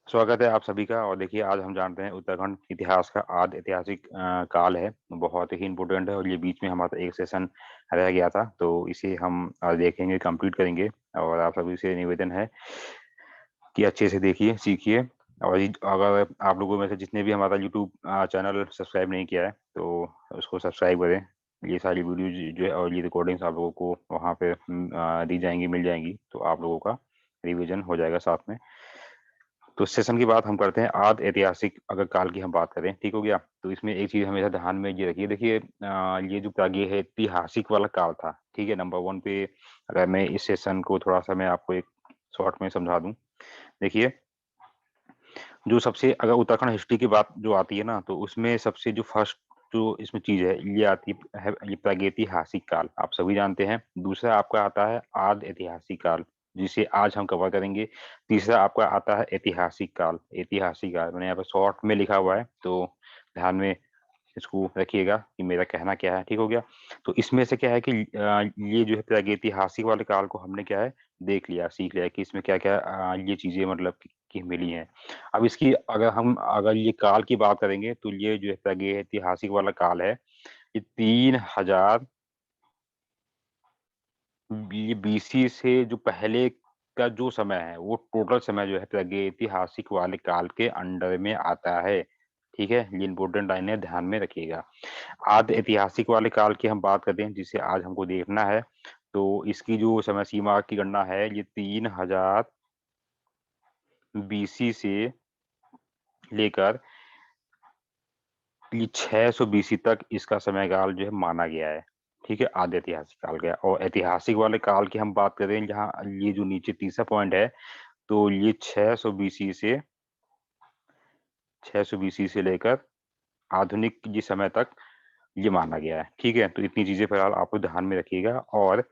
स्वागत है आप सभी का। और देखिए, आज हम जानते हैं उत्तराखंड इतिहास का आद ऐतिहासिक काल है, बहुत ही इम्पोर्टेंट है। और ये बीच में हमारा एक सेशन रह गया था, तो इसे हम आज देखेंगे, कंप्लीट करेंगे। और आप सभी से निवेदन है कि अच्छे से देखिए, सीखिए। और अगर आप लोगों में से जिसने भी हमारा यूट्यूब चैनल सब्सक्राइब नहीं किया है, तो उसको सब्सक्राइब करें। ये सारी वीडियो जो है और ये रिकॉर्डिंग्स आप लोगों को वहाँ पे दी जाएंगी, मिल जाएंगी, तो आप लोगों का रिवीजन हो जाएगा साथ में। तो इस सेशन की बात हम करते हैं आद ऐतिहासिक अगर काल की हम बात करें, ठीक हो गया। तो इसमें एक चीज हमेशा ध्यान में ये रखिए। देखिए, ये जो प्रागीय है, ऐतिहासिक वाला काल था, ठीक है। नंबर वन पे अगर मैं इस सेशन को थोड़ा सा मैं आपको एक शॉर्ट में समझा दूं। देखिए, जो सबसे अगर उत्तराखंड हिस्ट्री की बात जो आती है ना, तो उसमें सबसे जो फर्स्ट जो इसमें चीज है, ये आती है ये प्रागैतिहासिक काल, आप सभी जानते हैं। दूसरा आपका आता है आद ऐतिहासिक काल, जिसे आज हम कवर करेंगे। तीसरा आपका आता है ऐतिहासिक काल। ऐतिहासिक काल मैंने यहाँ पर शॉर्ट में लिखा हुआ है, तो ध्यान में इसको रखिएगा कि मेरा कहना क्या है, ठीक हो गया। तो इसमें से क्या है कि ये जो है प्रागैतिहासिक वाले काल को हमने क्या है देख लिया, सीख लिया कि इसमें क्या क्या ये चीजें मतलब की मिली हैं। अब इसकी अगर ये काल की बात करेंगे, तो ये जो है प्रागैतिहासिक वाला काल है, ये 3000 ये बीसी से जो पहले का जो समय है, वो टोटल समय जो है प्रागैतिहासिक वाले काल के अंडर में आता है। ठीक है, ये इंपॉर्टेंट लाइन है, ध्यान में रखिएगा। आद ऐतिहासिक वाले काल की हम बात करते हैं, जिसे आज हमको देखना है। तो इसकी जो समय सीमा की गणना है, ये 3000 बीसी से लेकर ये 600 बीसी तक इसका समयकाल जो है माना गया है। ठीक है, आदि ऐतिहासिक काल का। और ऐतिहासिक वाले काल की हम बात करें, जहाँ ये जो नीचे तीसरा पॉइंट है, तो ये 600 बीसी से लेकर आधुनिक जी समय तक ये माना गया है। ठीक है, तो इतनी चीजें फिलहाल आपको ध्यान में रखिएगा। और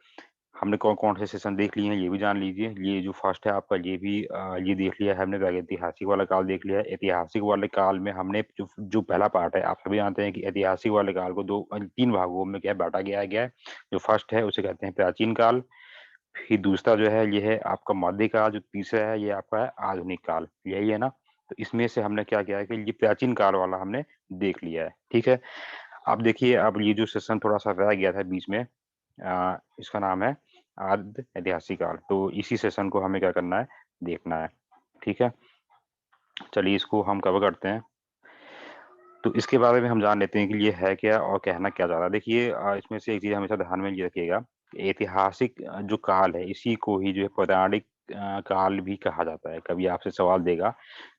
हमने कौन कौन से सेशन देख लिए हैं, ये भी जान लीजिए। ये जो फर्स्ट है आपका, ये भी ये देख लिया है हमने, ऐतिहासिक वाला काल देख लिया है। ऐतिहासिक वाले काल में हमने जो जो पहला पार्ट है, आप सभी जानते हैं कि ऐतिहासिक वाले काल को तीन भागों में क्या बांटा गया है। जो फर्स्ट है उसे कहते हैं प्राचीन काल, फिर दूसरा जो है ये है आपका मध्यकाल, जो तीसरा है ये आपका है आधुनिक काल, यही है ना। तो इसमें से हमने क्या किया है कि ये प्राचीन काल वाला हमने देख लिया है। ठीक है, अब देखिए, अब ये जो सेशन थोड़ा सा रह गया था बीच में, इसका नाम है आद ऐतिहासिक काल। तो इसी सेशन को हमें क्या करना है, देखना है। ठीक है, चलिए इसको हम कवर करते हैं। तो इसके बारे में हम जान लेते हैं कि ये है क्या और कहना क्या चाह रहा है। देखिए, इसमें से एक चीज हमेशा ध्यान में ये रखिएगा कि ऐतिहासिक जो काल है, इसी को ही जो है पौराणिक काल भी कहा जाता है। कभी आपसे सवाल देगा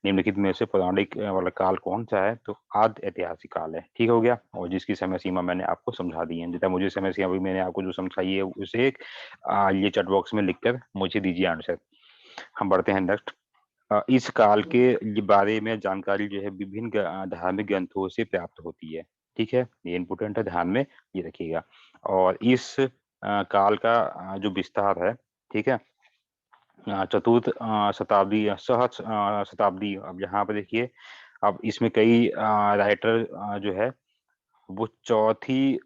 निम्नलिखित में से पौराणिक वाला काल कौन सा है, तो आद ऐतिहासिक काल है। ठीक हो गया, और जिसकी समय सीमा मैंने आपको समझा दी है। जितना मुझे समय सीमा अभी मैंने आपको जो समझाई है, उसे ये चैट बॉक्स में लिखकर मुझे दीजिए आंसर। हम बढ़ते हैं नेक्स्ट। इस काल के ये बारे में जानकारी जो है विभिन्न धार्मिक ग्रंथों से प्राप्त होती है। ठीक है, ये इम्पोर्टेंट है, ध्यान में ये रखिएगा। और इस काल का जो विस्तार है, ठीक है, चतुर्थ शताब्दी शताब्दी। अब यहाँ पे देखिए, अब इसमें कई राइटर जो है वो चौथी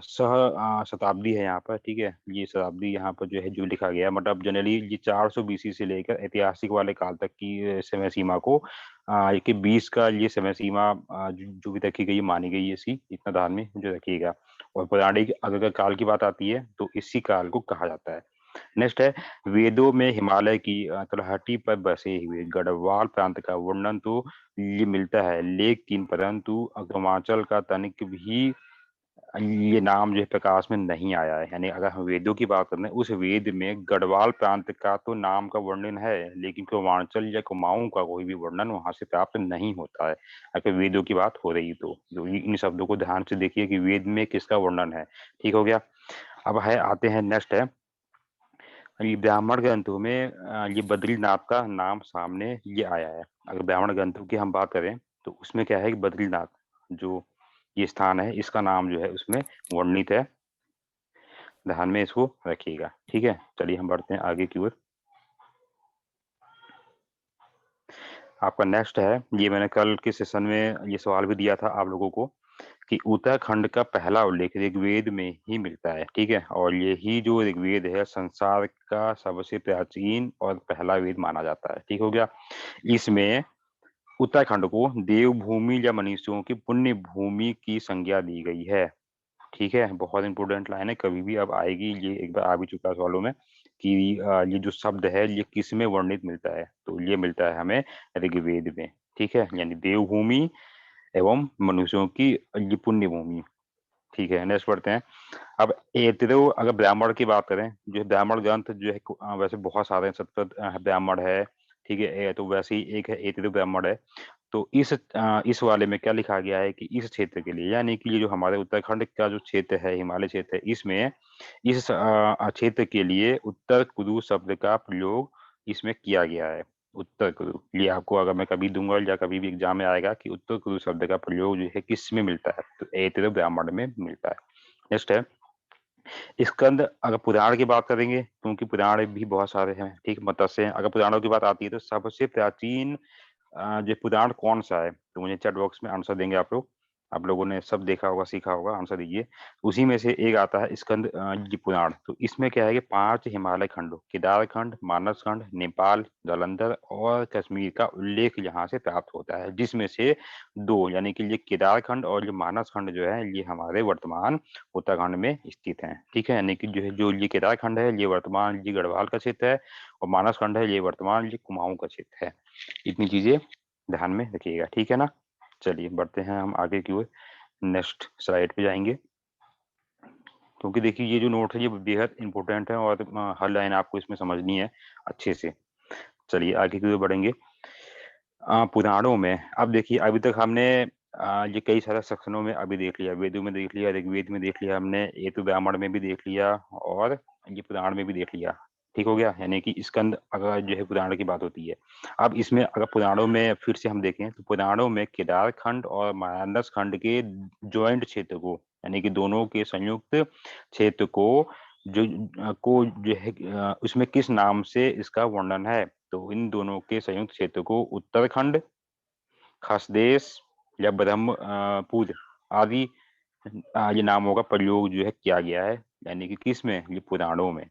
शताब्दी है यहाँ पर। ठीक है, ये शताब्दी यहाँ पर जो है जो लिखा गया है, मतलब जनरली ये 400 बीसी से लेकर ऐतिहासिक वाले काल तक की समय सीमा को कि 20 का ये समय सीमा जो भी रखी गई मानी गई है, इसी इतना ध्यान में जो रखिएगा। और पौराणिक अगर काल की बात आती है, तो इसी काल को कहा जाता है। नेक्स्ट है, वेदों में हिमालय की तलहटी पर बसे हुए गढ़वाल प्रांत का वर्णन तो ये मिलता है, लेकिन परंतु अगमांचल का तनिक भी ये नाम जो है प्रकाश में नहीं आया है। यानी अगर हम वेदों की बात करें, उस वेद में गढ़वाल प्रांत का तो नाम का वर्णन है, लेकिन कुमांचल या कुमाऊं का कोई भी वर्णन वहां से प्राप्त नहीं होता है। अगर वेदों की बात हो रही तो इन शब्दों को ध्यान से देखिए कि वेद में किसका वर्णन है। ठीक हो गया। अब है आते हैं नेक्स्ट है, ये ब्राह्मण ग्रंथों में ये बद्रीनाथ का नाम सामने ये आया है। अगर ब्राह्मण ग्रंथों की हम बात करें, तो उसमें क्या है कि बद्रीनाथ जो ये स्थान है, इसका नाम जो है उसमें वर्णित है। ध्यान में इसको रखिएगा। ठीक है, चलिए हम बढ़ते हैं आगे की ओर। आपका नेक्स्ट है, ये मैंने कल के सेशन में ये सवाल भी दिया था आप लोगों को कि उत्तराखंड का पहला उल्लेख ऋग्वेद में ही मिलता है, ठीक है। और यही जो ऋग्वेद है संसार का सबसे प्राचीन और पहला वेद माना जाता है, ठीक हो गया। इसमें उत्तराखंड को देवभूमि या मनुष्यों की पुण्य भूमि की संज्ञा दी गई है, ठीक है। बहुत इंपॉर्टेंट लाइन है, कभी भी अब आएगी, ये एक बार आ भी चुका है सवालों में कि ये जो शब्द है ये किस में वर्णित मिलता है, तो ये मिलता है हमें ऋग्वेद में, ठीक है। यानी देवभूमि एवं मनुष्यों की ये पुण्य भूमि, ठीक है। नेक्स्ट पढ़ते हैं। अब एतरो अगर ब्राह्मण की बात करें, जो ब्राह्मण ग्रंथ जो है वैसे बहुत सारे हैं, सतपथ ब्राह्मण है, ठीक है। तो वैसे ही एक है एतरो ब्राह्मण है। तो इस वाले में क्या लिखा गया है कि इस क्षेत्र के लिए, यानी कि ये जो हमारे उत्तराखंड का जो क्षेत्र है, हिमालय क्षेत्र है, इसमें इस क्षेत्र के लिए उत्तर कुरु शब्द का प्रयोग इसमें किया गया है। उत्तर कुरु, ये आपको अगर मैं कभी दूंगा या कभी भी एग्जाम में आएगा कि उत्तर कुरु शब्द का प्रयोग जो है किस में मिलता है, तो ऐतरेय ब्राह्मण में मिलता है। नेक्स्ट है स्कंद। अगर पुराण की बात करेंगे, क्योंकि पुराण भी बहुत सारे हैं, ठीक, मत्स्य हैं। अगर पुराणों की बात आती है तो सबसे प्राचीन जो पुराण कौन सा है, तो मुझे चैट बॉक्स में आंसर देंगे आप लोग। आप लोगों ने सब देखा होगा, सीखा होगा, आंसर दीजिए। उसी में से एक आता है स्कंद जी पुराण। तो इसमें क्या है कि 5 हिमालय खंडों, केदार खंड, मानस खंड, नेपाल, जालंधर और कश्मीर का उल्लेख यहाँ से प्राप्त होता है, जिसमें से 2 यानी कि ये केदार खंड और ये मानस खंड जो है ये हमारे वर्तमान उत्तराखंड में स्थित हैं, ठीक है। यानी कि जो ये केदार खंड है ये वर्तमान ये गढ़वाल का क्षेत्र है, और मानस खंड है ये वर्तमान ये कुमाऊं का क्षेत्र है। इतनी चीजें ध्यान में रखिएगा, ठीक है ना। चलिए बढ़ते हैं हम आगे की ओर, नेक्स्ट स्लाइड पे जाएंगे। क्योंकि देखिए ये जो नोट है ये बेहद इंपॉर्टेंट है और हर लाइन आपको इसमें समझनी है अच्छे से। चलिए आगे की ओर बढ़ेंगे। पुराणों में अब देखिए, अभी तक हमने ये कई सारे सेक्शनों में अभी देख लिया, वेदों में देख लिया, ऋग्वेद में देख लिया हमने, ये तो ब्राह्मण में भी देख लिया, और ये पुराण में भी देख लिया, ठीक हो गया। यानी कि स्कंद अगर जो है पुराण की बात होती है। अब इसमें अगर पुराणों में फिर से हम देखें तो पुराणों में केदार खंड और मानस खंड के ज्वाइंट क्षेत्र को, यानी कि दोनों के संयुक्त क्षेत्र को जो है उसमें किस नाम से इसका वर्णन है, तो इन दोनों के संयुक्त क्षेत्र को उत्तराखंड, खासदेश या ब्रह्मपुर आदि ये नामों का प्रयोग जो है किया गया है, यानी कि किस में, ये पुराणों में।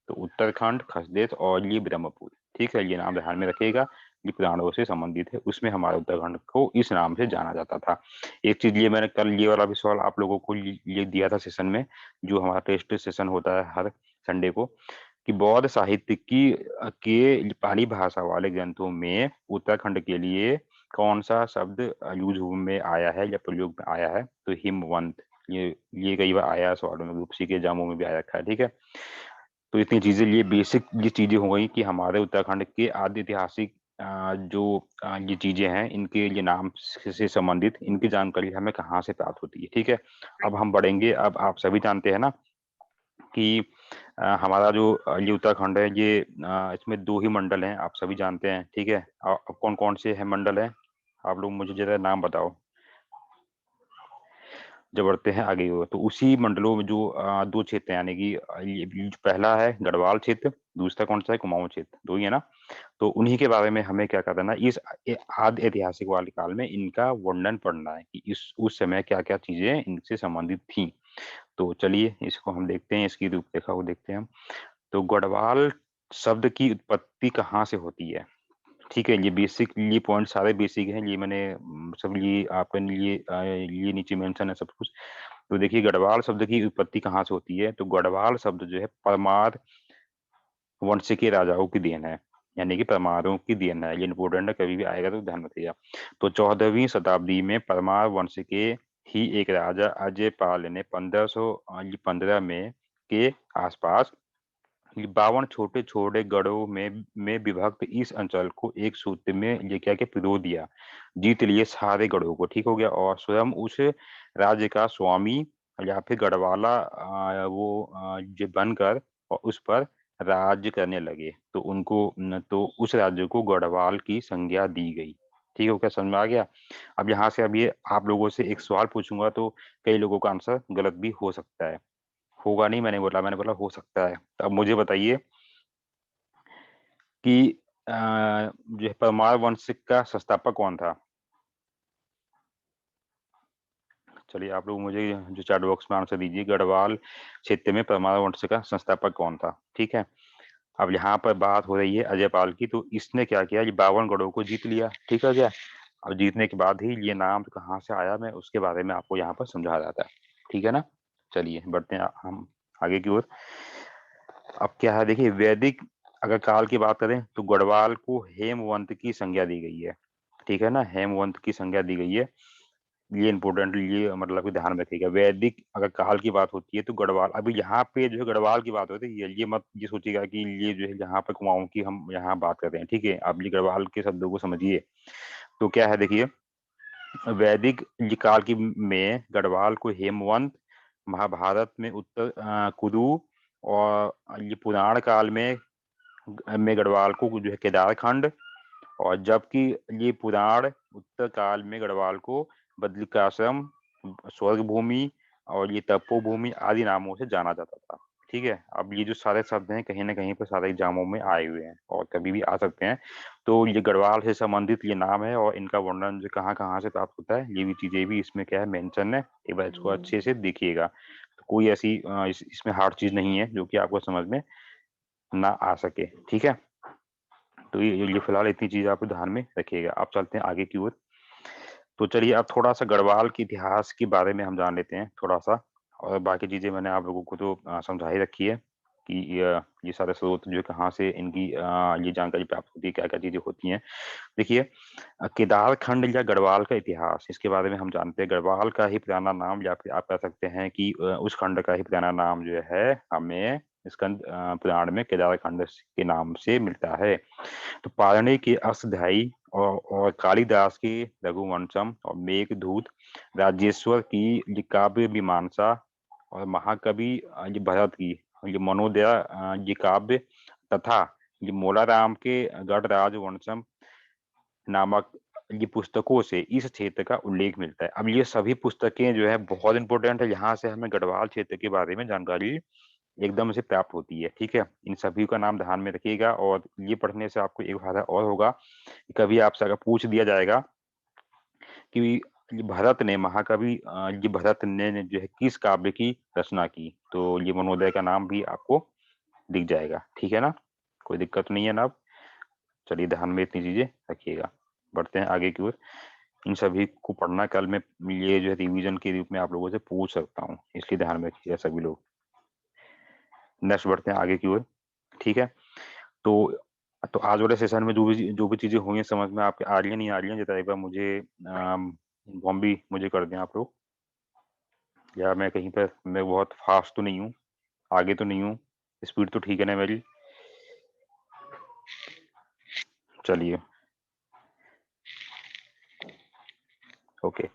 तो उत्तराखंड, खसदेश और ये ब्रह्मपुर, ठीक है, ये नाम ध्यान में रखिएगा। ये पुराणों से संबंधित है, उसमें हमारे उत्तराखंड को इस नाम से जाना जाता था। एक चीज ये मैंने कल ये वाला भी सवाल आप लोगों को ये दिया था सेशन में, जो हमारा टेस्ट सेशन होता है हर संडे को, कि बौद्ध साहित्य की के पाली भाषा वाले ग्रंथों में उत्तराखंड के लिए कौन सा शब्द यूज में आया है या प्रयोग में आया है, तो हिमवंत। ये कई बार आया है सवालों में, ग्रुप सी के एग्जामों में भी आ रखा है, ठीक है। तो इतनी चीजें, ये बेसिक ये चीजें हो गई कि हमारे उत्तराखंड के आदि ऐतिहासिक जो ये चीजें हैं, इनके ये नाम से संबंधित इनकी जानकारी हमें कहाँ से प्राप्त होती है, ठीक है। अब हम बढ़ेंगे। अब आप सभी जानते हैं ना कि हमारा जो ये उत्तराखंड है, ये इसमें 2 ही मंडल हैं, आप सभी जानते हैं, ठीक है। कौन कौन से हैं मंडल हैं, आप लोग मुझे जरा नाम बताओ। जब बढ़ते हैं आगे हो तो उसी मंडलों में जो 2 क्षेत्र हैं, यानी कि ये जो पहला है गढ़वाल क्षेत्र, दूसरा कौन सा है, कुमाऊं क्षेत्र, 2 ही है ना। तो उन्हीं के बारे में हमें क्या करना है, इस आदि ऐतिहासिक वाले काल में इनका वर्णन पढ़ना है कि इस उस समय क्या क्या चीजें इनसे संबंधित थी। तो चलिए इसको हम देखते हैं, इसकी रूपरेखा को देखते हैं हम। तो गढ़वाल शब्द की उत्पत्ति कहाँ से होती है, ठीक है। ये बेसिक, ये पॉइंट सारे बेसिक हैं, ये मैंने सब ये आपके लिए ये नीचे मेंशन है सब कुछ। तो देखिए गढ़वाल शब्द की उत्पत्ति कहाँ से होती है, तो गढ़वाल शब्द जो है परमार वंश के राजाओं की देन है, यानी कि परमारों की देन है। ये इंपोर्टेंट है, कभी भी आएगा तो ध्यान रखिएगा। तो 14वीं शताब्दी में परमार वंश के ही एक राजा अजय पाल ने 1515 में के आसपास 52 छोटे छोटे गढ़ों में विभक्त इस अंचल को एक सूत्र में ये क्या के पिरो दिया, जीत लिए सारे गढ़ों को, ठीक हो गया। और स्वयं उस राज्य का स्वामी या फिर गढ़वाला जो बनकर और उस पर राज्य करने लगे, तो तो उस राज्य को गढ़वाल की संज्ञा दी गई, ठीक हो क्या, समझ में आ गया। अब यहाँ से अब ये आप लोगों से एक सवाल पूछूंगा, तो कई लोगों का आंसर गलत भी हो सकता है, होगा नहीं मैंने बोला, मैंने बोला हो सकता है। तो अब मुझे बताइए कि जो है परमार वंश का संस्थापक कौन था। चलिए आप लोग मुझे जो चैट बॉक्स में आंसर दीजिए, गढ़वाल क्षेत्र में परमाणु वंश का संस्थापक कौन था? ठीक है, अब यहाँ पर बात हो रही है अजय पाल की। तो इसने क्या किया, ये 52 गढ़ों को जीत लिया। ठीक है क्या? अब जीतने के बाद ही ये नाम कहाँ से आया, मैं उसके बारे में आपको यहाँ पर समझा रहा था। ठीक है ना? चलिए बढ़ते हैं हम आगे की ओर। अब क्या है, देखिए वैदिक अगर काल की बात करें तो गढ़वाल को हेमवंत की संज्ञा दी गई है। ठीक है ना? हेमवंत की संज्ञा दी गई है। ये इंपॉर्टेंट, ये मतलब कि ध्यान रखिएगा। वैदिक अगर काल की बात होती है तो गढ़वाल, अभी यहाँ पे जो है गढ़वाल की बात होती है, ये मत ये सोचिएगा कि ये जो है यहाँ पे कुमाऊं की हम यहाँ बात कर रहे हैं। ठीक है, अब ये गढ़वाल के शब्दों को समझिए। तो क्या है, देखिए वैदिक ये काल की में गढ़वाल को हेमवंत, महाभारत में उत्तर कुरु, और ये पुराण काल में गढ़वाल को जो है केदारखंड, और जबकि ये पुराण उत्तर काल में गढ़वाल को बद्रिकाश्रम, स्वर्ग भूमि और ये तपोभूमि आदि नामों से जाना जाता था। ठीक है, अब ये जो सारे शब्द हैं कहीं ना कहीं पर सारे एग्जामों में आए हुए हैं और कभी भी आ सकते हैं। तो ये गढ़वाल से संबंधित ये नाम है और इनका वर्णन जो कहाँ कहाँ से प्राप्त होता है, ये भी चीजें भी इसमें क्या है मेंशन है। एक बार इसको अच्छे से देखिएगा, तो कोई ऐसी इसमें हार्ड चीज नहीं है जो कि आपको समझ में ना आ सके। ठीक है, तो ये फिलहाल इतनी चीज आप ध्यान में रखिएगा। आप चलते हैं आगे की ओर। तो चलिए अब थोड़ा सा गढ़वाल के इतिहास के बारे में हम जान लेते हैं थोड़ा सा, और बाकी चीजें मैंने आप लोगों को तो समझा ही रखी है कि ये सारे स्रोत जो है कहाँ से इनकी ये जानकारी प्राप्त होती है, क्या क्या चीजें होती हैं। देखिए केदारखंड या गढ़वाल का इतिहास, इसके बारे में हम जानते हैं। गढ़वाल का ही पुराना नाम, या फिर आप कह सकते हैं कि उस खंड का ही पुराना नाम जो है हमें स्कंद पुराण में केदारखंड के नाम से मिलता है। तो पारणी की अष्टध्यायी और कालिदास की रघुवंशम और मेघदूत, राजेश्वर की ये काव्य मीमांसा, और महाकवि ये भरत की ये मनोदया ये काव्य, तथा ये मोलाराम के गढ़राज वंशम नामक ये पुस्तकों से इस क्षेत्र का उल्लेख मिलता है। अब ये सभी पुस्तकें जो है बहुत इंपॉर्टेंट है, यहाँ से हमें गढ़वाल क्षेत्र के बारे में जानकारी एकदम से प्राप्त होती है। ठीक है, इन सभी का नाम ध्यान में रखिएगा, और ये पढ़ने से आपको एक फायदा और होगा, कभी आपसे अगर पूछ दिया जाएगा कि ये भरत ने, महाकवि ये भरत ने जो है किस काव्य की रचना की, तो ये मनोदय का नाम भी आपको दिख जाएगा। ठीक है ना? कोई दिक्कत नहीं है ना? अब चलिए ध्यान में इतनी चीजें रखिएगा। बढ़ते हैं आगे की ओर। इन सभी को पढ़ना कल मैं ये जो है रिवीजन के रूप में आप लोगों से पूछ सकता हूँ, इसलिए ध्यान में रखिएगा सभी लोग। नेक्स्ट बढ़ते हैं आगे की ओर। ठीक है, तो आज वाले सेशन में जो भी चीजें हुई हैं समझ में आपके आ रही है नहीं आ रही है, जरा एक बार मुझे इन्फॉर्म भी मुझे कर दें आप लोग। या मैं कहीं पर मैं बहुत फास्ट तो नहीं हूँ, आगे तो नहीं हूँ, स्पीड तो ठीक है ना मेरी? चलिए ओके,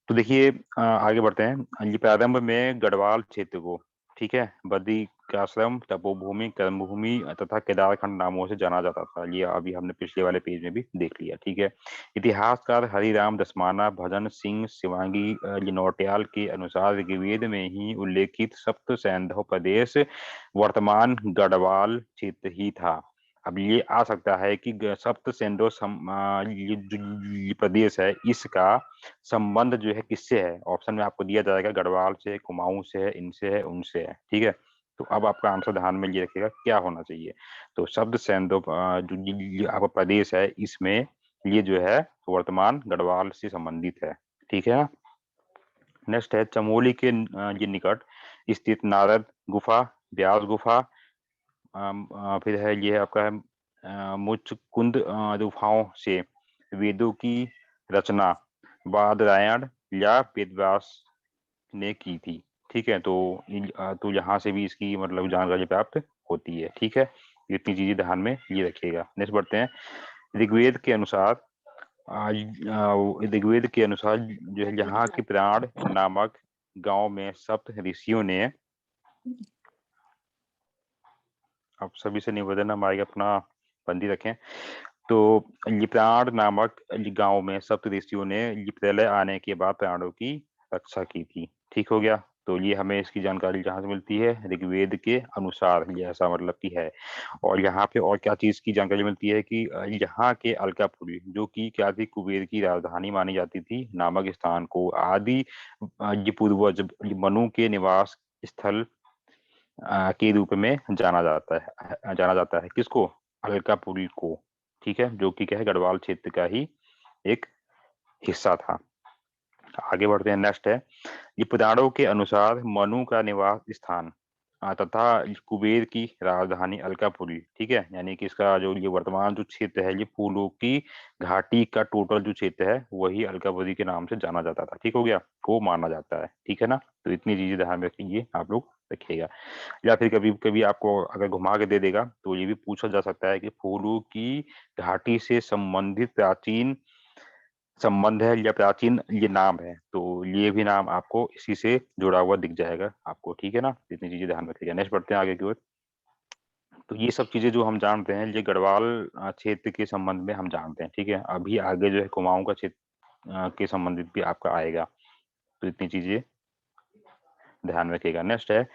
तो देखिए आगे बढ़ते हैं। ये प्रारंभ में गढ़वाल क्षेत्र को, ठीक है, बद्रिकाश्रम, तपोभूमि, कर्मभूमि तथा केदारखंड नामों से जाना जाता था। ये अभी हमने पिछले वाले पेज में भी देख लिया। ठीक है, इतिहासकार हरिराम दसमाना, भजन सिंह शिवांगी नौटियाल के अनुसार ऋग्वेद में ही उल्लेखित सप्त सैंधव प्रदेश वर्तमान गढ़वाल क्षेत्र ही था। अब ये आ सकता है कि सप्त सेंधो ये जो ये प्रदेश है इसका संबंध जो है किससे है। ऑप्शन में आपको दिया जाएगा गढ़वाल से, कुमाऊं से है, इनसे है, उनसे है। ठीक है, तो अब आपका आंसर ध्यान में ये रखिएगा क्या होना चाहिए। तो शब्द सेंधो जो ये आपका प्रदेश है इसमें ये जो है वर्तमान गढ़वाल से संबंधित है। ठीक है, नेक्स्ट है चमोली के ये निकट स्थित नारद गुफा, व्यास गुफा, फिर है ये है आपका मुचकुंद गुफाओं से वेदों की रचना बादरायण या वेदव्यास ने की थी। ठीक है, तो तो यहाँ से भी इसकी मतलब जानकारी प्राप्त होती है। ठीक है, इतनी चीजें ध्यान में ये रखिएगा। नेक्स्ट बढ़ते हैं। ऋग्वेद के अनुसार ऋग्वेद के अनुसार जो है यहाँ की प्राण नामक गांव में सप्त ऋषियों ने, आप सभी से निवेदन हमारे अपना बंदी रखें। तो लिप्राण नामक गांव में सप्त ऋषियों ने प्रलय आने के बाद प्राणों की रक्षा की थी। ठीक हो गया, तो ये हमें इसकी जानकारी जहाँ से मिलती है, ऋग्वेद के अनुसार ये ऐसा मतलब की है। और यहाँ पे और क्या चीज की जानकारी मिलती है कि यहाँ के अलकापुरी जो कि क्या थी, कुबेर की राजधानी मानी जाती थी, नामक स्थान को आदि ये पूर्वज मनु के निवास स्थल के रूप में जाना जाता है किसको, अलकापुरी को। ठीक है, जो कि क्या है, गढ़वाल क्षेत्र का ही एक हिस्सा था। आगे बढ़ते हैं, नेक्स्ट है, ये पुराणों के अनुसार मनु का निवास स्थान तथा कुबेर की राजधानी अलकापुरी। ठीक है, यानी कि इसका जो ये वर्तमान जो क्षेत्र है, ये फूलों की घाटी का टोटल जो क्षेत्र है वही अलकापुरी के नाम से जाना जाता था। ठीक हो गया, को माना जाता है। ठीक है ना, तो इतनी चीजें ध्यान में रखिए, आप लोग रखिएगा। या फिर कभी कभी आपको अगर घुमा के दे देगा तो ये भी पूछा जा सकता है कि फूलों की घाटी से संबंधित प्राचीन संबंध है या प्राचीन ये नाम है, तो ये भी नाम आपको इसी से जुड़ा हुआ दिख जाएगा आपको। ठीक है ना, इतनी चीजें ध्यान रखिएगा। नेक्स्ट बढ़ते हैं आगे की ओर। तो ये सब चीजें जो हम जानते हैं, ये गढ़वाल क्षेत्र के संबंध में हम जानते हैं। ठीक है, अभी आगे जो है कुमाऊं का क्षेत्र के संबंधित भी आपका आएगा, तो इतनी चीजें ध्यान रखिएगा। नेक्स्ट है,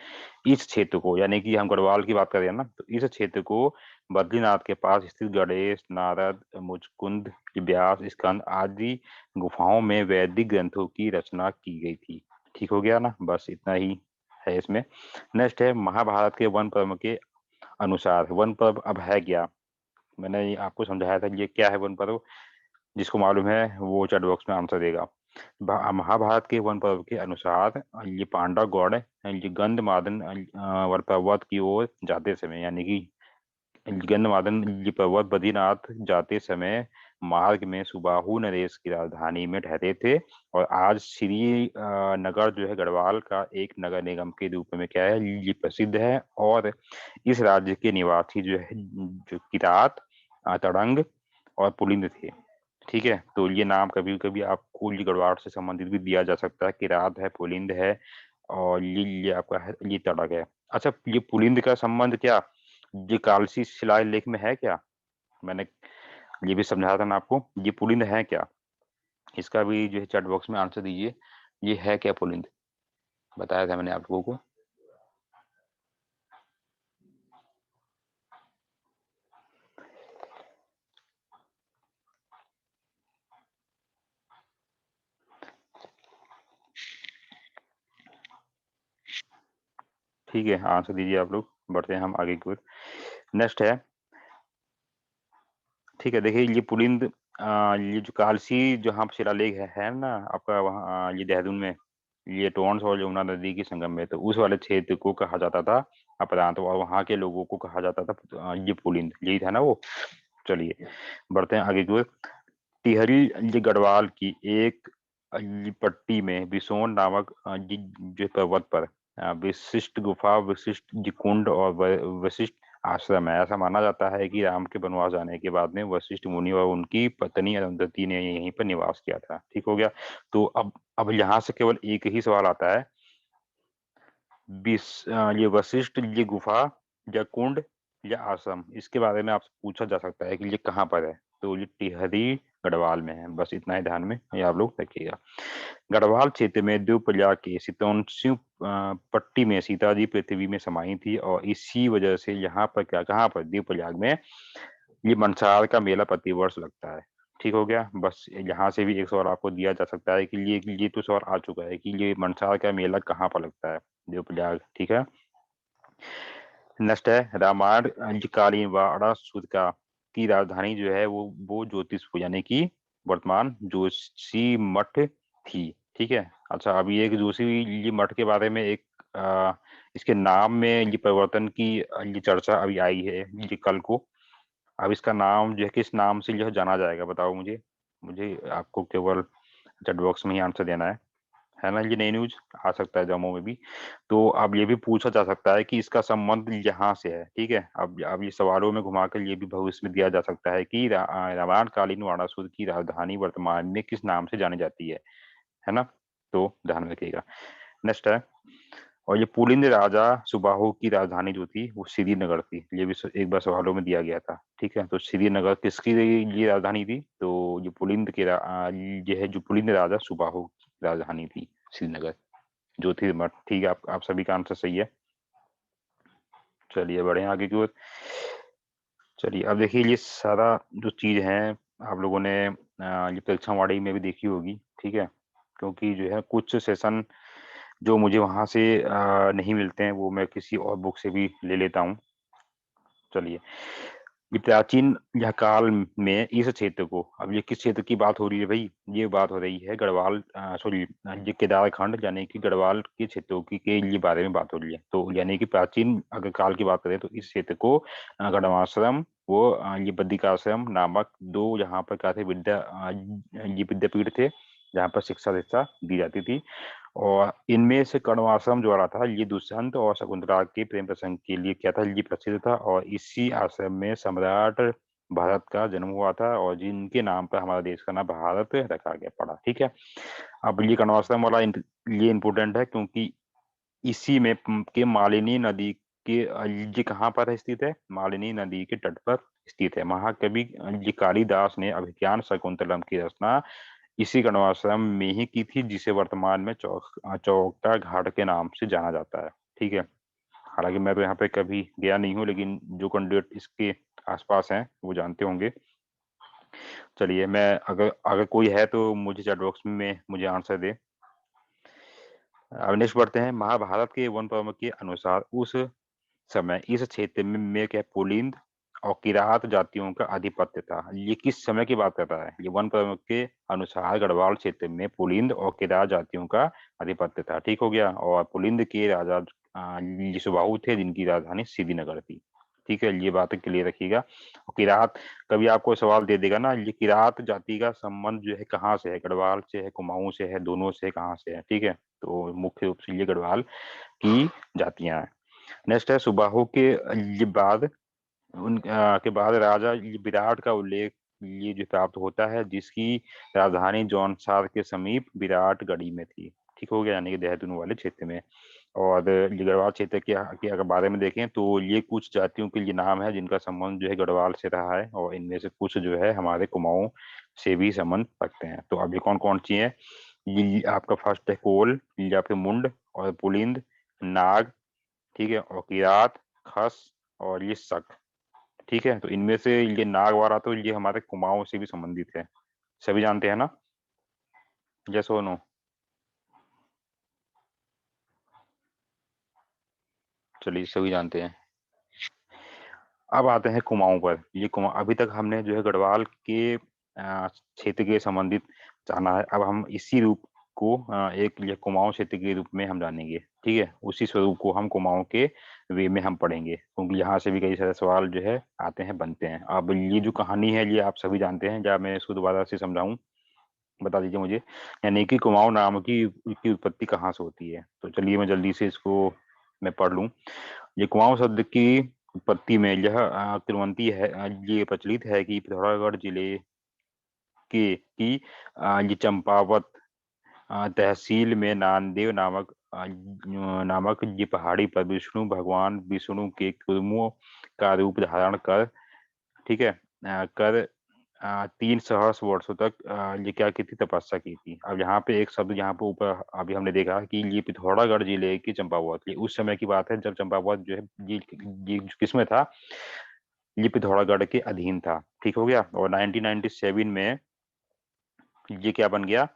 इस क्षेत्र को, यानी कि हम गढ़वाल की बात कर रहे हैं ना, तो इस क्षेत्र को बद्रीनाथ के पास स्थित गणेश, नारद, मुचकुंद, व्यास, स्कंद आदि गुफाओं में वैदिक ग्रंथों की रचना की गई थी। ठीक हो गया ना, बस इतना ही है इसमें। नेक्स्ट है, महाभारत के वन पर्व के अनुसार, वन पर्व अब है क्या, मैंने ये आपको समझाया था ये क्या है वन पर्व। जिसको मालूम है वो चैट बॉक्स में आंसर देगा। महाभारत के वन पर्व के अनुसार ये पांडव गौड़ ये गंधमादन पर्वत की ओर जाते समय, यानी कि गंधमादन ये पर्वत बद्रीनाथ जाते समय मार्ग में सुबाहु नरेश की राजधानी में ठहरे थे। और आज श्री नगर जो है गढ़वाल का एक नगर निगम के रूप में क्या है, ये प्रसिद्ध है। और इस राज्य के निवासी जो है, जो किरात, तड़ंग और पुलिंद थे। ठीक है, तो ये नाम कभी कभी आपको ये गढ़वाल से संबंधित भी दिया जा सकता है, किरात है, पुलिंद है, और ये आपका है, ये तड़क है। अच्छा, ये पुलिंद का संबंध क्या ये कालसी शिलालेख में है क्या, मैंने ये भी समझाया था ना आपको, ये पुलिंद है क्या, इसका भी जो है चैट बॉक्स में आंसर दीजिए, ये है क्या पुलिंद, बताया था मैंने आप लोगों को। ठीक है, आंसर दीजिए आप लोग, बढ़ते हैं हम आगे की ओर। नेक्स्ट है, ठीक है, देखिए ये पुलिंद ये जो कालसी जहाँ पे शिलालेख है ना आपका, वहाँ ये देहरादून में, ये टोंस और यमुना नदी के संगम में, तो उस वाले क्षेत्र को कहा जाता था अपरांत, और वहाँ के लोगों को कहा जाता था ये पुलिंद, यही था ना वो। चलिए बढ़ते हैं आगे की ओर। टिहरी ये गढ़वाल की एक ये पट्टी में बिसोन नामक ये जो पर्वत पर विशिष्ट गुफा, विशिष्ट ये कुंड और वशिष्ठ आश्रम है। ऐसा माना जाता है कि राम के वनवास जाने के बाद में वशिष्ठ मुनि और उनकी पत्नी अरुंधति ने यहीं पर निवास किया था। ठीक हो गया, तो अब यहाँ से केवल एक ही सवाल आता है, ये वशिष्ठ ये गुफा या कुंड या आश्रम, इसके बारे में आपसे पूछा जा सकता है कि ये कहाँ पर है, तो ये टिहरी गढ़वाल में है। बस इतना ही ध्यान में ये आप लोग रखिएगा। गढ़वाल क्षेत्र में द्वीपप्रयाग के शीतोष्ण पट्टी में सीता जी पृथ्वी में समाई थी, और इसी वजह से यहाँ पर क्या, कहाँ पर, द्वीपप्रयाग में ये मनसार का मेला प्रतिवर्ष लगता है। ठीक हो गया, बस यहाँ से भी एक सवाल आपको दिया जा सकता है कि ये तो सवाल आ चुका है कि ये मनसार का मेला कहाँ पर लगता है, देवप्रयाग। ठीक है, नेक्स्ट है, रामायण कालीन वाड़ा सूत का की राजधानी जो है वो ज्योतिषपुर, यानी कि वर्तमान जोशी मठ थी। ठीक है, अच्छा, अभी एक जोशी ये मठ के बारे में एक इसके नाम में ये परिवर्तन की ये चर्चा अभी आई है ये कल को। अब इसका नाम जो है किस नाम से जो है जाना जाएगा, बताओ मुझे, मुझे आपको केवल चैट बॉक्स में ही आंसर देना है ना, ये नई न्यूज आ सकता है जम्मू में भी। तो अब ये भी पूछा जा सकता है कि इसका संबंध यहाँ से है। ठीक है, अब ये सवालों में घुमाकर ये भी भविष्य में दिया जा सकता है कि रामायण कालीन वाणासुर की राजधानी वर्तमान में किस नाम से जानी जाती है ना, तो ध्यान रखिएगा। नेक्स्ट है, और ये पुलिंद राजा सुबाहु की राजधानी जो थी वो श्रीनगर थी, ये भी एक बार सवालों में दिया गया था। ठीक है, तो श्रीनगर किसकी ये राजधानी थी, तो ये पुलिंद ये है जो पुलिंद राजा सुबाहु की राजधानी थी श्रीनगर। ज्योतिर्मठ, ठीक है, आप सभी का आंसर सही है। चलिए बढ़े आगे की ओर। चलिए अब देखिए ये सारा जो चीज है आप लोगों ने ये परीक्षा वाणी में भी देखी होगी, ठीक है, क्योंकि जो है कुछ सेशन जो मुझे वहां से नहीं मिलते हैं वो मैं किसी और बुक से भी ले लेता हूँ। चलिए, ये प्राचीन यह काल में इस क्षेत्र को, अब ये किस क्षेत्र की बात हो रही है भाई, ये बात हो रही है गढ़वाल, सॉरी, ये केदारखंड यानी कि गढ़वाल के क्षेत्रों की के लिए बारे में बात हो रही है। तो यानी कि प्राचीन अगर काल की बात करें तो इस क्षेत्र को गढ़वाश्रम, वो ये बद्रिकाश्रम नामक दो यहाँ पर क्या थे, ये विद्यापीठ थे जहाँ पर शिक्षा दीक्षा दी जाती थी। और इनमें से कण्वाश्रम जो रहा था ये दुष्यंत और शकुंतला के प्रेम प्रसंग के लिए क्या था, ये प्रसिद्ध था। और इसी आश्रम में सम्राट भारत का जन्म हुआ था और जिनके नाम पर हमारा देश का नाम भारत रखा गया पड़ा, ठीक है। अब ये कण्वाश्रम वाला ये इम्पोर्टेंट है क्योंकि इसी में के मालिनी नदी के ये कहाँ पर स्थित है, मालिनी नदी के तट पर स्थित है। महाकवि ये कालिदास ने अभिज्ञान शकुंतलम की रचना इसी कण्वाश्रम में ही की थी, जिसे वर्तमान में चौकटा घाट के नाम से जाना जाता है, ठीक है। हालांकि मैं तो यहाँ पे कभी गया नहीं हूँ, लेकिन जो कैंडिडेट इसके आसपास हैं वो जानते होंगे। चलिए, मैं अगर अगर कोई है तो मुझे चैट बॉक्स में मुझे आंसर दे। अब नेक्स्ट बढ़ते हैं। महाभारत के वन पर्व के अनुसार उस समय इस क्षेत्र में क्या पुलिंद और किरात जातियों का आधिपत्य था। ये किस समय की बात कर रहा है, ये वन पर्व के अनुसार गढ़वाल क्षेत्र में पुलिंद और किरात जातियों का आधिपत्य था, ठीक हो गया। और पुलिंद के राजा ये सुबाहु थे जिनकी राजधानी सिद्धिनगर थी, ठीक है, ये बात क्लियर रखिएगा। और किरात, कभी आपको सवाल दे देगा ना, ये किरात जाति का संबंध जो है कहाँ से है, गढ़वाल से है, कुमाऊं से है, दोनों से कहाँ से है, ठीक है। तो मुख्य रूप से ये गढ़वाल की जातियां हैं। नेक्स्ट है सुबाहु के ये बाद के बाद राजा ये विराट का उल्लेख ये जो प्राप्त होता है, जिसकी राजधानी जौनसार के समीप विराटगढ़ी में थी, ठीक हो गया, यानी कि देहरादून वाले क्षेत्र में। और ये गढ़वाल क्षेत्र के अगर बारे में देखें तो ये कुछ जातियों के लिए नाम है जिनका संबंध जो है गढ़वाल से रहा है, और इनमें से कुछ जो है हमारे कुमाऊं से भी संबंध रखते हैं। तो अब ये कौन कौन सी है, ये आपका फर्स्ट है कोल या फिर मुंड और पुलिंद, नाग, ठीक है, और किरात, खस और ये शक, ठीक है। तो इनमें से ये नाग वाला तो ये हमारे कुमाऊं से भी संबंधित है, सभी जानते हैं ना, जैसो नो। चलिए सभी जानते हैं। अब आते हैं कुमाऊं पर। ये कुमाऊं, अभी तक हमने जो है गढ़वाल के क्षेत्र के संबंधित जाना है, अब हम इसी रूप को एक ये कुमाऊं क्षेत्र के रूप में हम जानेंगे, ठीक है। उसी स्वरूप को हम कुमाऊं के वे में हम पढ़ेंगे, क्योंकि यहाँ से भी कई सारे सवाल जो है आते हैं, बनते हैं। अब ये जो कहानी है ये आप सभी जानते हैं, या मैं इसको दोबारा से समझाऊं, बता दीजिए मुझे। यानी कि कुमाऊं नाम की उत्पत्ति कहाँ से होती है, तो चलिए मैं जल्दी से इसको मैं पढ़ लूं। ये कुमाऊं शब्द की उत्पत्ति में यह किंवदंती है, ये प्रचलित है कि पिथौरागढ़ जिले के की ये चंपावत तहसील में नानदेव नामक ये पहाड़ी पर विष्णु भगवान विष्णु के कुर्मों का रूप धारण कर, ठीक है, कर 3 सहस्र वर्षों तक ये क्या की थी, तपस्या की थी। अब यहाँ पे एक शब्द यहाँ पे ऊपर अभी हमने देखा कि ये पिथौरागढ़ जिले की चंपावत, ये उस समय की बात है जब चंपावत जो है ये किसमें था, ये पिथौरागढ़ के अधीन था, ठीक हो गया। और 1997 में ये क्या बन गया,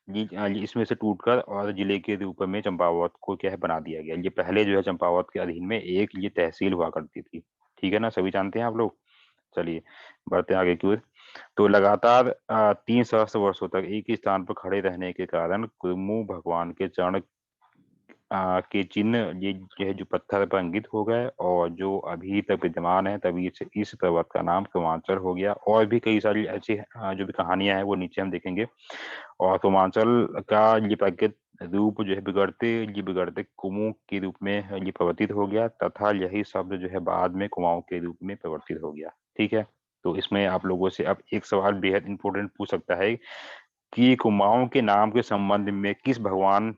ये इसमें से टूटकर और जिले के रूप में चंपावत को क्या है बना दिया गया। ये पहले जो है चंपावत के अधीन में एक ये तहसील हुआ करती थी, ठीक है ना, सभी जानते हैं आप लोग। चलिए बढ़ते हैं आगे की ओर। तो लगातार 3 सहस्र वर्षों तक एक ही स्थान पर खड़े रहने के कारण कुर्मू भगवान के चरण के चिन्ह ये जो है जो पत्थर पर अंकित हो गए, और जो अभी तक विद्यमान है, तभी इस पर्वत का नाम कुमांचल हो गया। और भी कई सारी ऐसी जो भी कहानियां हैं वो नीचे हम देखेंगे। और कुमांचल का ये प्रकृत रूप जो है बिगड़ते कुमू के रूप में ये परिवर्तित हो गया, तथा यही शब्द जो है बाद में कुमाऊं के रूप में परिवर्तित हो गया, ठीक है। तो इसमें आप लोगों से अब एक सवाल बेहद इंपॉर्टेंट पूछ सकता है कि कुमाऊं के नाम के संबंध में किस भगवान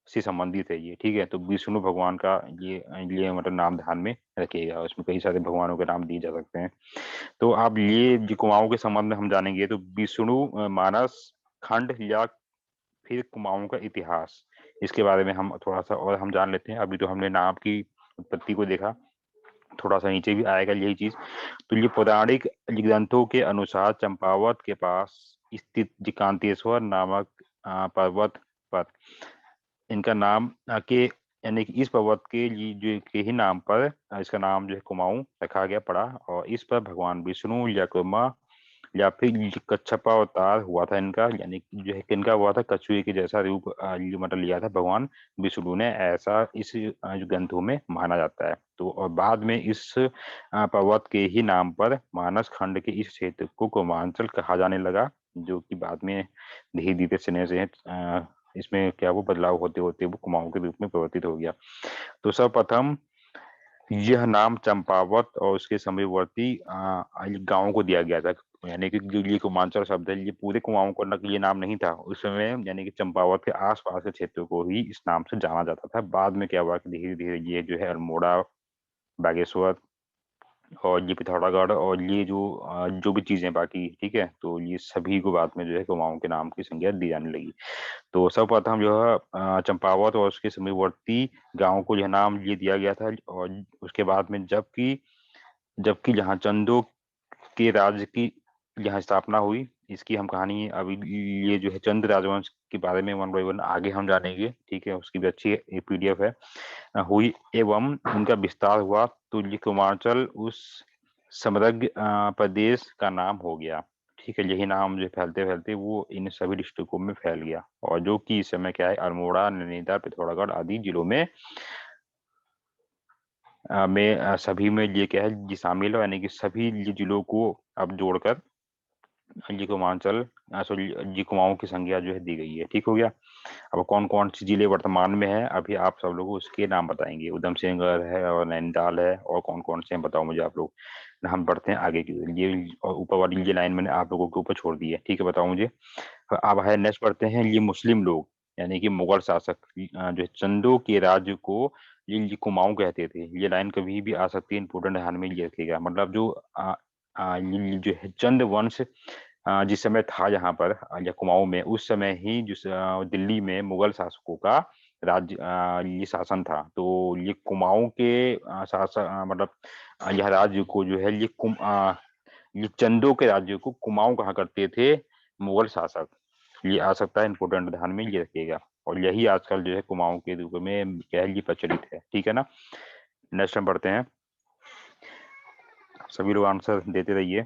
से संबंधित है ये, ठीक है। तो विष्णु भगवान का ये मतलब नाम ध्यान में रखिएगा, उसमें कई सारे भगवानों के नाम दिए जा सकते हैं। तो अब ये जो कुमाऊं के संबंध में हम जानेंगे, तो विष्णु मानस खंड या फिर कुमाऊं का इतिहास, इसके बारे में हम थोड़ा-सा और हम जान लेते हैं। अभी तो हमने नाम की उत्पत्ति को देखा, थोड़ा-सा नीचे भी आएगा यही चीज़। तो ये पौराणिक ग्रंथों के अनुसार चंपावत के पास स्थित जिकांतेश्वर नामक पर्वत पर इनका नाम के यानी कि इस पर्वत के लिए जो के ही नाम पर इसका नाम जो है कुमाऊं रखा गया पड़ा, और इस पर भगवान विष्णु या कुर्मा या फिर ये कच्छपा अवतार हुआ था इनका, यानी कि जो है किनका हुआ था, कछुए के जैसा रूप ये मतलब लिया था भगवान विष्णु ने, ऐसा इस जो ग्रंथों में माना जाता है। तो और बाद में इस पर्वत के ही नाम पर मानस खंड के इस क्षेत्र को कुमांचल कहा जाने लगा, जो कि बाद में धीरे धीरे स्नेह से इसमें क्या वो बदलाव होते होते वो कुमाऊं के रूप में परिवर्तित हो गया। तो सर्वप्रथम यह नाम चंपावत और उसके समीपवर्ती गांवों को दिया गया था, यानी कि जो ये कुमांचल शब्द है ये पूरे कुमाऊं को ये नाम नहीं था उस समय, यानी कि चंपावत के आसपास के क्षेत्रों को ही इस नाम से जाना जाता था। बाद में क्या हुआ कि धीरे धीरे ये जो है अल्मोड़ा, बागेश्वर और ये पिथौरागढ़ और ये जो भी चीजें बाकी, ठीक है, तो ये सभी को बाद में जो है कुमाऊं के नाम की संज्ञा दी जाने लगी। तो सर्वप्रथम जो है चंपावत और उसके समीपवर्ती गांव को यह नाम ये दिया गया था, और उसके बाद में जबकि जबकि जहाँ चंदों के राज्य की यहाँ स्थापना हुई, इसकी हम कहानी अभी ये जो है चंद राजवंश के बारे में वन बाई वन आगे हम जानेंगे, ठीक है, उसकी भी अच्छी पीडीएफ है, हुई एवं उनका विस्तार हुआ, तो ये कुमांचल उस समृद्ध प्रदेश का नाम हो गया। ठीक है, यही नाम जो फैलते फैलते वो इन सभी डिस्ट्रिक्टों में फैल गया, और जो कि इस समय क्या है अल्मोड़ा, नैनीताल, पिथौरागढ़ आदि जिलों में सभी में ये क्या है ये शामिल है, यानी कि सभी ये जिलों को अब जोड़कर जी कुमांचल सॉरी जी कुमाऊं की संज्ञा जो है दी गई है। ठीक हो गया। अब कौन कौन सी जिले वर्तमान में है अभी आप सब लोगों उसके नाम बताएंगे, उधम सिंह है और नैनीताल है, और कौन कौन से हैं बताओ मुझे आप लोग। हम बढ़ते हैं आगे की ओर। ये और ऊपर वाली ये लाइन मैंने आप लोगों के ऊपर छोड़ दी है, ठीक है, बताओ मुझे। अब है नेक्स्ट बढ़ते हैं, ये मुस्लिम लोग यानी कि मुगल शासक जो है चंदों के राज्य को ये कुमाऊं कहते थे। ये लाइन कभी भी आ सकती है, इंपोर्टेंट ध्यान में ये रखिएगा। मतलब जो ये जो है चंद वंश जिस समय था यहाँ पर या कुमाऊं में, उस समय ही जिस दिल्ली में मुगल शासकों का राज्य ये शासन था। तो ये कुमाऊं के शासन मतलब यह राज्य को जो है ये चंदों के राज्य को कुमाऊं कहा करते थे मुगल शासक। ये आ सकता है, इंपोर्टेंट ध्यान में ये रखिएगा। और यही आजकल जो है कुमाऊं के रूप में क्या है ये प्रचलित है, ठीक है ना। नेक्स्ट हम पढ़ते हैं, सभी लोग आंसर देते रहिए।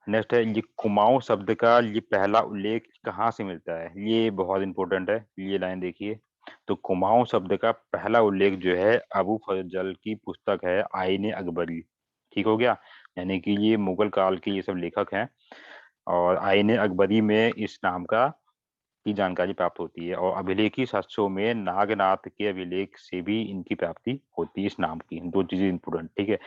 नेक्स्ट है ये कुमाऊं शब्द का ये पहला उल्लेख कहाँ से मिलता है, ये बहुत इंपॉर्टेंट है, ये लाइन देखिए। तो कुमाऊं शब्द का पहला उल्लेख जो है अबू फजल की पुस्तक है आईने अकबरी। ठीक हो गया, यानी कि ये मुगल काल के ये सब लेखक हैं, और आईने अकबरी में इस नाम का की जानकारी प्राप्त होती है, और अभिलेखी शास्त्रों में नागनाथ के अभिलेख से भी इनकी प्राप्ति होती है इस नाम की। दो चीजें इंपोर्टेंट, ठीक है।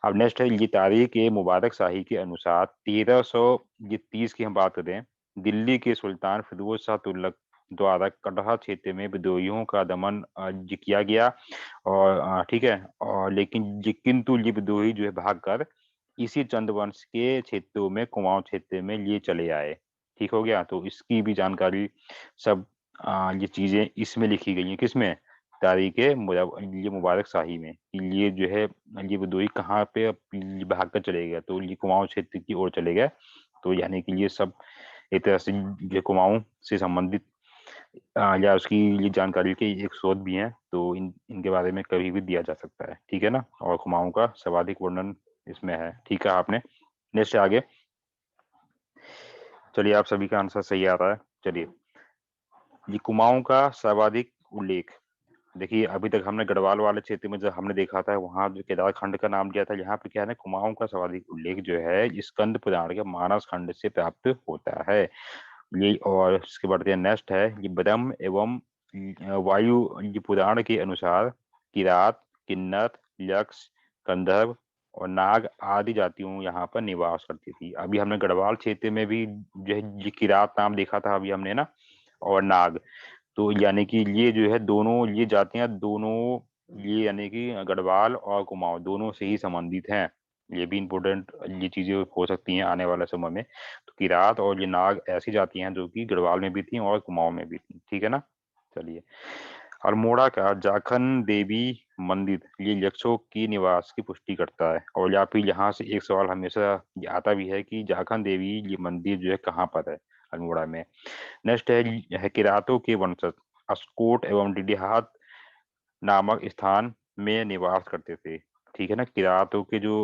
अब नेक्स्ट है ये तारीख ए मुबारक शाही के अनुसार 1330 की हम बात करें, दिल्ली के सुल्तान फिरोज शाह तुगलक द्वारा कटहा क्षेत्र में विद्रोहियों का दमन किया गया, और ठीक है, और लेकिन किंतु ये विद्रोही जो है भागकर इसी चंद्रवंश के क्षेत्रों में कुमाऊं क्षेत्र में लिए चले आए। ठीक हो गया, तो इसकी भी जानकारी सब ये चीजें इसमें लिखी गई हैं, किसमें, तारीख ये मुबारक शाही में, कि ये जो है ये विद्रोही कहाँ पे भाग कर चले गए, तो ये कुमाऊं क्षेत्र की ओर चले गए। तो यानी कि ये सब एक तरह से ये कुमाऊं से संबंधित या उसकी ये जानकारी के एक स्रोत भी हैं, तो इनके बारे में कभी भी दिया जा सकता है, ठीक है ना। और कुमाऊं का सर्वाधिक वर्णन इसमें है, ठीक है आपने। नेक्स्ट आगे चलिए, आप सभी का आंसर सही आ रहा है। चलिए, ये कुमाऊं का सर्वाधिक उल्लेख, देखिए अभी तक हमने गढ़वाल वाले क्षेत्र में जो हमने देखा था वहां जो केदार खंड का नाम लिया था, यहाँ पे क्या है ना कुमाऊं का सर्वाधिक उल्लेख जो है स्कंद पुराण के मानस खंड से प्राप्त होता है। ये और इसके बढ़ते नेक्स्ट है ये ब्रह्म एवं वायु ये पुराण के अनुसार किरात, किन्नर, यक्ष, गंधर्व और नाग आदि जातियों यहाँ पर निवास करती थी। अभी हमने गढ़वाल क्षेत्र में भी जो है ये किरात नाम देखा था अभी हमने ना, और नाग। तो यानी कि ये जो है दोनों ये जातियां दोनों ये यानी कि गढ़वाल और कुमाऊं दोनों से ही संबंधित हैं। ये भी इम्पोर्टेंट ये चीजें हो सकती हैं आने वाले समय में। तो किरात और ये नाग ऐसी जातियां हैं जो कि गढ़वाल में भी थी और कुमाऊं में भी थी, ठीक है ना। चलिए, अल्मोड़ा का जाखन देवी मंदिर ये यक्षों की निवास की पुष्टि करता है। और या फिर यहाँ से एक सवाल हमेशा ये आता भी है कि जाखन देवी ये मंदिर जो है कहाँ पर है? अल्मोड़ा में। नेक्स्ट है किरातों के वंशज अस्कोट एवं डिडिहात नामक स्थान में निवास करते थे। ठीक है ना? किरातों के जो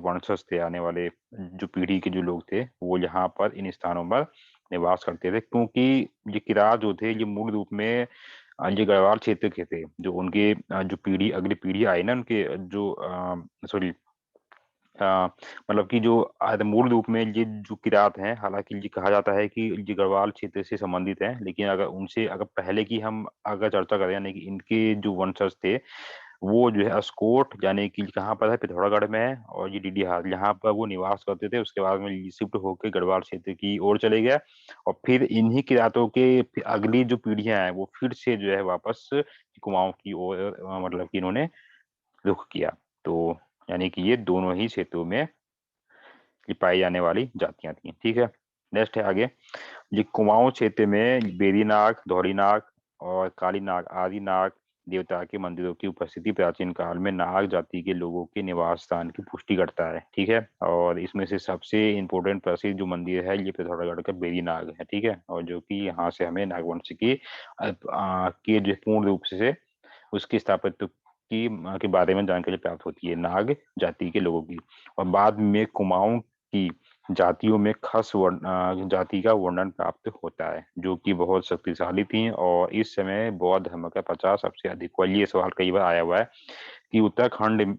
वंशज थे, आने वाले जो पीढ़ी के जो लोग थे, वो यहाँ पर इन स्थानों पर निवास करते थे, क्योंकि ये किरात जो थे ये मूल रूप में ये गढ़वाल क्षेत्र के थे। जो उनके जो पीढ़ी अगली पीढ़ी आई ना, उनके जो सॉरी मतलब कि जो मूल रूप में ये जो किरात हैं, हालांकि ये कहा जाता है कि ये गढ़वाल क्षेत्र से संबंधित हैं, लेकिन अगर उनसे अगर पहले की हम अगर चर्चा करें, यानी कि इनके जो वंशज थे, वो जो है अस्कोट यानी कि कहाँ पर है, पिथौरागढ़ में है, और ये डीडीहार यहाँ पर वो निवास करते थे। उसके बाद में ये शिफ्ट होकर गढ़वाल क्षेत्र की ओर चले गए, और फिर इन्हीं किरातों के अगली जो पीढ़ियां हैं वो फिर से जो है वापस कुमाऊं की ओर मतलब कि इन्होंने रुख किया। तो यानी कि ये दोनों ही क्षेत्रों में ये पाई जाने वाली जातियां थी। ठीक है, नेक्स्ट है आगे। ये कुमाऊं क्षेत्र में बेरीनाग, धौरीनाग और कालीनाग आदि नाग देवता के मंदिरों की उपस्थिति प्राचीन काल में नाग जाति के लोगों के निवास स्थान की पुष्टि करता है। ठीक है, और इसमें से सबसे इम्पोर्टेंट प्रसिद्ध जो मंदिर है ये पिथौरागढ़ का बेरीनाग है। ठीक है, और जो कि यहाँ से हमें नागवंश की के जो पूर्ण रूप से उसकी स्थापत्य के बारे में जानकारी प्राप्त होती है, नाग जाति के लोगों की। और बाद में कुमाऊं की जातियों में जाति का वर्णन प्राप्त होता है, जो कि बहुत शक्तिशाली थी, और इस समय बौद्ध धर्म का प्रचार सबसे अधिक हुआ। ये सवाल कई बार आया हुआ है कि उत्तराखंड